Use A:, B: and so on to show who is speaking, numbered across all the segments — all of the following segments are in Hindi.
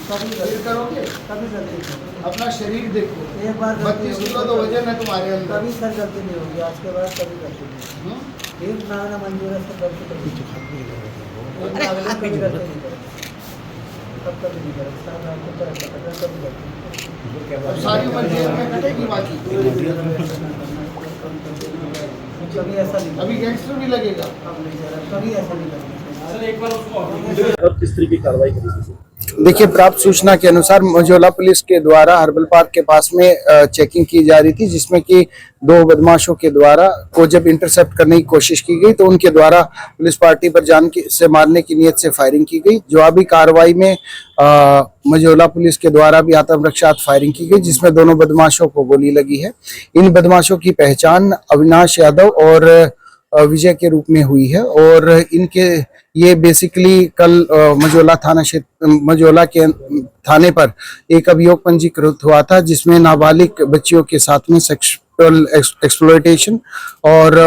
A: फिर करोगे?
B: कभी गलती नहीं होगी।
A: अपना शरीर देखो,
B: एक बार गलती
A: 32
B: होगी
A: किलो तो वजन है तुम्हारे अंदर।
B: कभी सर गलती नहीं होगी, आज के बाद कभी गलती नहीं होगी। एक मांगना मंजूर है, सर गलती कभी नहीं होगी। एक मांगना कभी गलती नहीं करेंगे, तब कभी नहीं करेंगे सर, मैं आपको तरह कभी गलती नहीं करेंगे।
A: अब सारी उम्र जेल में कटेगी बाकी।
B: कभी ऐसा नहीं
A: अभी गैंगस्टर भी लगेगा।
B: अब नहीं करेगा, कभी ऐसा नहीं करेंगे।
C: और किस तरीके की कार्रवाई करेगी?
A: देखिए, प्राप्त सूचना के अनुसार मझौला पुलिस के द्वारा हर्बल पार्क के पास में चेकिंग की जा रही थी, जिसमें कि 2 बदमाशों के द्वारा को जब इंटरसेप्ट करने की कोशिश की गई तो उनके द्वारा पुलिस पार्टी पर जान से मारने की नीयत से फायरिंग की गई। जवाबी कार्रवाई में मझौला पुलिस के द्वारा भी आत्मरक्षा फायरिंग की गई, जिसमें दोनों बदमाशों को गोली लगी है। इन बदमाशों की पहचान अविनाश यादव और विजय के रूप में हुई है और इनके ये बेसिकली कल मझौला मझौला के थाने पर एक अभियोग पंजीकृत हुआ था, जिसमें नाबालिग बच्चियों के साथ में सेक्सुअल एक्सप्लॉयटेशन और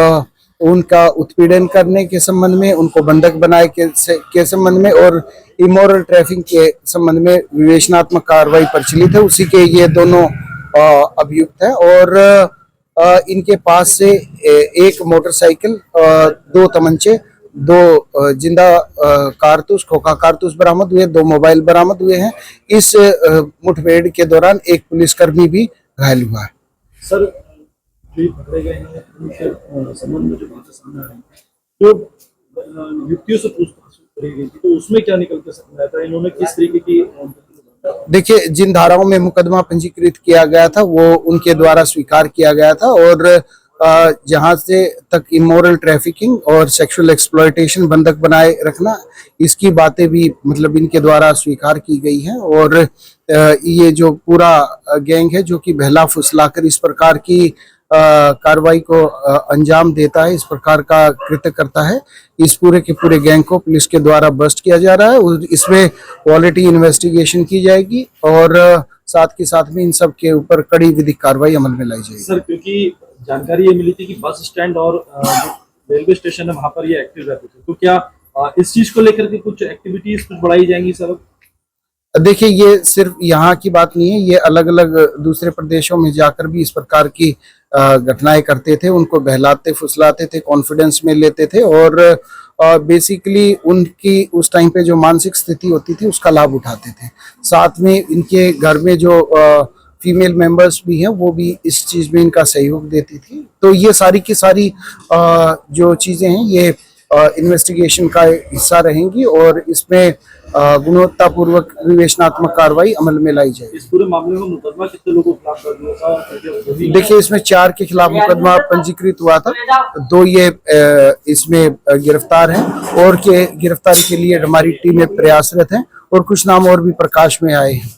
A: उनका उत्पीड़न करने के संबंध में, उनको बंधक बनाए के संबंध में और इमोरल ट्रैफिकिंग के संबंध में विवेचनात्मक कार्रवाई प्रचलित है। उसी के ये दोनों अभियुक्त हैं और इनके पास से एक मोटरसाइकिल, 2 तमंचे, 2 जिंदा कारतूस, खोखा कारतूस बरामद हुए, 2 मोबाइल बरामद हुए हैं। इस मुठभेड़ के दौरान एक पुलिसकर्मी भी घायल हुआ है।
C: सर, जो पकड़े गए हैं उनके संबंध में जो बातें सामने आ रही हैं, जो युक्तियों से पूछताछ करी गई थी, तो उसमें क्या निकल के सामने आता है? इन्होंने किस तरीके की
A: देखिए, जिन धाराओं में मुकदमा पंजीकृत किया गया था वो उनके द्वारा स्वीकार किया गया था और जहां से तक इमोरल ट्रैफिकिंग और सेक्सुअल एक्सप्लॉयटेशन, बंधक बनाए रखना, इसकी बातें भी मतलब इनके द्वारा स्वीकार की गई हैं। और ये जो पूरा गैंग है जो कि बहला फुसलाकर इस प्रकार की कार्रवाई को अंजाम देता है, इस प्रकार का कृत्य करता है, इस पूरे के पूरे गैंग को पुलिस के द्वारा बस्ट किया जा रहा है और इसमें क्वालिटी इन्वेस्टिगेशन की जाएगी और साथ के साथ में इन सब के ऊपर कड़ी विधिक कार्रवाई अमल में लाई जाएगी।
C: सर, क्योंकि जानकारी ये मिली थी कि बस स्टैंड और रेलवे स्टेशन है वहां पर ये एक्टिव रहते थे, तो क्या इस चीज को लेकर के कुछ एक्टिविटीज कुछ बढ़ाई जाएंगी सर?
A: देखिए, ये सिर्फ यहाँ की बात नहीं है, ये अलग अलग दूसरे प्रदेशों में जाकर भी इस प्रकार की घटनाएं करते थे, उनको बहलाते फुसलाते थे, कॉन्फिडेंस में लेते थे और बेसिकली उनकी उस टाइम पे जो मानसिक स्थिति होती थी उसका लाभ उठाते थे। साथ में इनके घर में जो फीमेल मेंबर्स भी हैं वो भी इस चीज में इनका सहयोग देती थी। तो ये सारी की सारी जो चीजें हैं ये इन्वेस्टिगेशन का हिस्सा रहेंगी और इसमें गुणवत्तापूर्वक विवेचनात्मक कार्रवाई अमल में लाई जाएगी।
C: इस पूरे मामले में मुकदमा कितने लोगों के खिलाफ दर्ज हुआ था?
A: देखिए, इसमें 4 के खिलाफ मुकदमा पंजीकृत हुआ था, 2 ये इसमें गिरफ्तार हैं और के गिरफ्तारी के लिए हमारी टीमें प्रयासरत हैं और कुछ नाम और भी प्रकाश में आए हैं।